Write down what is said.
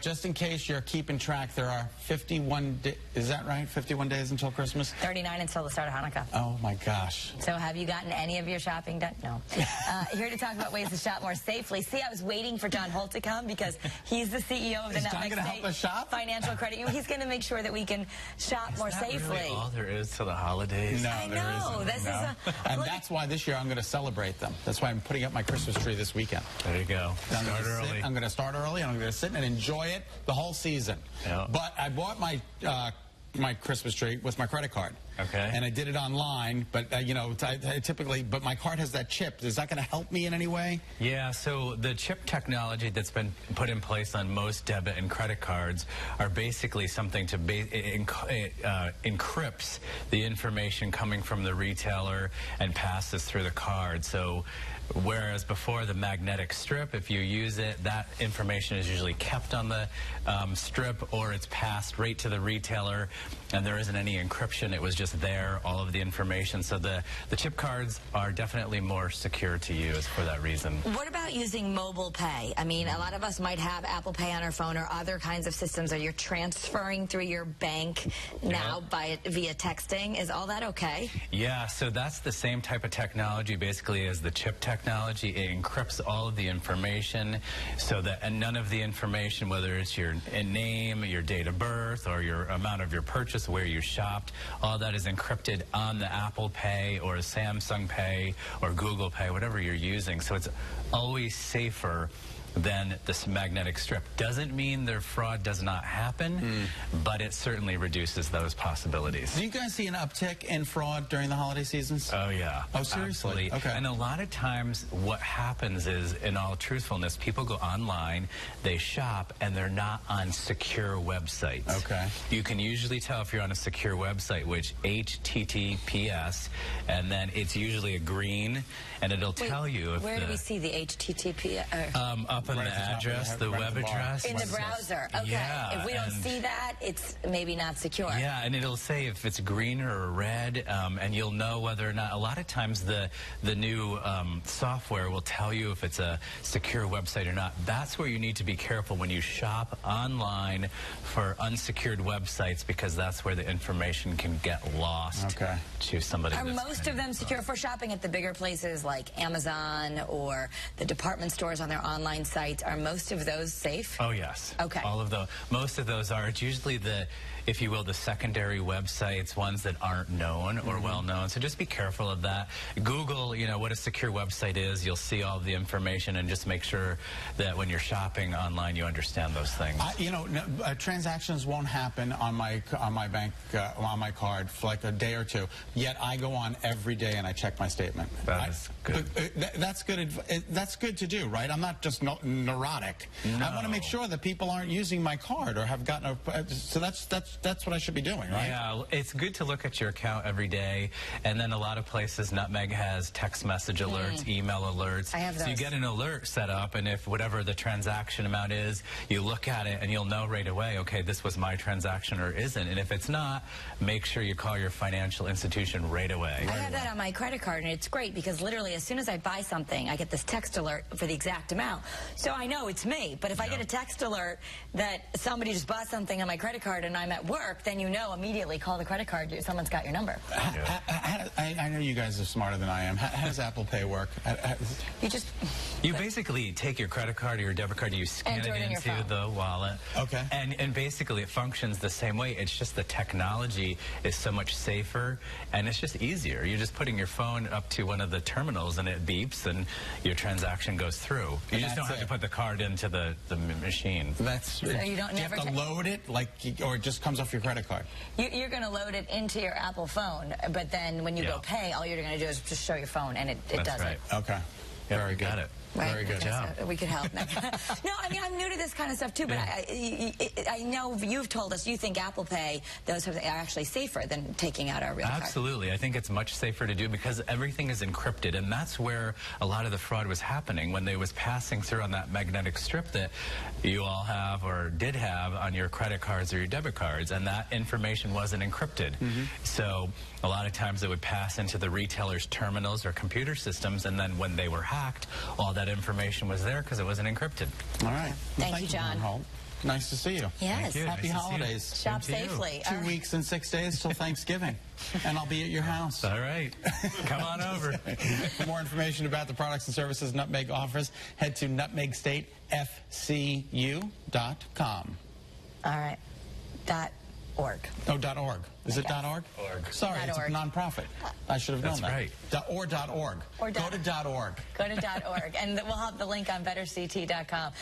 just in case you're keeping track, there are 51 days, is that right? 51 days until Christmas? 39 until the start of Hanukkah. Oh my gosh. So have you gotten any of your shopping done? No. Here to talk about ways to shop more safely. See, I was waiting for John Holt to come because he's the CEO of the Nutmeg State Financial Credit Union. He's going to make sure that we can shop more safely. Really all there is to the holidays? No, I know. This is and that's why this year I'm going to celebrate them. That's why I'm putting up my Christmas tree this weekend. There you go. Start early. I'm going to start early, and I'm going to sit and enjoy it the whole season. Yeah. But I bought my my Christmas tree with my credit card. Okay. And I did it online, but you know, I typically, but my card has that chip. Is that going to help me in any way? Yeah, so the chip technology that's been put in place on most debit and credit cards are basically something to encrypts the information coming from the retailer and passes through the card. So whereas before the magnetic strip, if you use it, that information is usually kept on the strip, or it's passed right to the retailer, and there isn't any encryption. It was just there, all of the information. So the chip cards are definitely more secure to use for that reason. What about using mobile pay? I mean, a lot of us might have Apple Pay on our phone or other kinds of systems that you're transferring through your bank now via texting. Is all that okay? Yeah, so that's the same type of technology basically as the chip technology. It encrypts all of the information so that none of the information, whether it's your name, your date of birth, or your amount of your purchase, where you shopped, all that is encrypted on the Apple Pay or Samsung Pay or Google Pay, whatever you're using. So it's always safer than this magnetic strip. Doesn't mean their fraud does not happen, but it certainly reduces those possibilities. Do you guys see an uptick in fraud during the holiday seasons? Oh, yeah. Oh, seriously? Absolutely. Okay. And a lot of times what happens is, in all truthfulness, people go online, they shop, and they're not on secure websites. Okay. You can usually tell if you're on a secure website, which HTTPS, and then it's usually a green, and it'll tell you if where do we see the HTTP? Up on the address, the web address. In the browser. Okay. Yeah, if we don't see that, it's maybe not secure. Yeah, and it'll say if it's green or red, and you'll know whether or not. A lot of times the new software will tell you if it's a secure website or not. That's where you need to be careful when you shop online for unsecured websites, because that's where the information can get lost to somebody. Are most of them secure? For shopping at the bigger places like Amazon or the department stores on their online sites, are most of those safe? Oh, yes. Okay. Most of those are. It's usually the, if you will, the secondary websites, ones that aren't known or well known. So just be careful of that. Google, you know, what a secure website is. You'll see all of the information, and just make sure that when you're shopping online, you understand those things. You know, transactions won't happen on my bank on my card for like a day or two. Yet I go on every day and I check my statement. That is good. That's good. That's good to do, right? I'm not just neurotic. No. I want to make sure that people aren't using my card or have gotten a. So that's what I should be doing, right? Yeah, it's good to look at your account every day, and then a lot of places, Nutmeg has text message alerts, email alerts. I have those. So you get an alert set up, and if whatever the transaction amount is, you look at it and you'll know right away, okay, this was my transaction or isn't. And if it's not, make sure you call your financial institution right away. I have that on my credit card, and it's great because literally as soon as I buy something, I get this text alert for the exact amount. So I know it's me, but if I get a text alert that somebody just bought something on my credit card and I'm at work, then you know immediately, call the credit card, someone's got your number. I know you guys are smarter than I am. How does Apple Pay work? You basically take your credit card or your debit card, you scan it into the wallet. Okay. And basically it functions the same way. It's just the technology is so much safer, and it's just easier. You're just putting your phone up to one of the terminals and it beeps and your transaction goes through. You just don't have to put the card into the machine. So you don't do you have to load it, or it just comes off your credit card? You're going to load it into your Apple phone, but then when you go pay, all you're going to do is just show your phone, and it does it. Okay. Very good. Got it. Right? Very good job. We could help. No, I mean, I'm new to this kind of stuff too, but I know you've told us you think Apple Pay, those are actually safer than taking out our real card. Absolutely. I think it's much safer to do because everything is encrypted, and that's where a lot of the fraud was happening when they was passing through on that magnetic strip that you all have or did have on your credit cards or your debit cards, and that information wasn't encrypted. So a lot of times it would pass into the retailer's terminals or computer systems, and then when they were hacked, all that information was there because it wasn't encrypted. All right. Thank you, John. Nice to see you. Yes. Thank you. Happy Nice to see you. holidays. Shop Same to you. safely. 2 weeks and 6 days till Thanksgiving, and I'll be at your house. All right. Come on over. For more information about the products and services Nutmeg offers, head to nutmegstatefcu.com. All right. .org. Oh, .org. Is it Yes. .org? Org. Sorry, it's a .org. nonprofit. I should have known That's that. right. Or .org. Or Go to .org. Go to .org, and we'll have the link on betterct.com.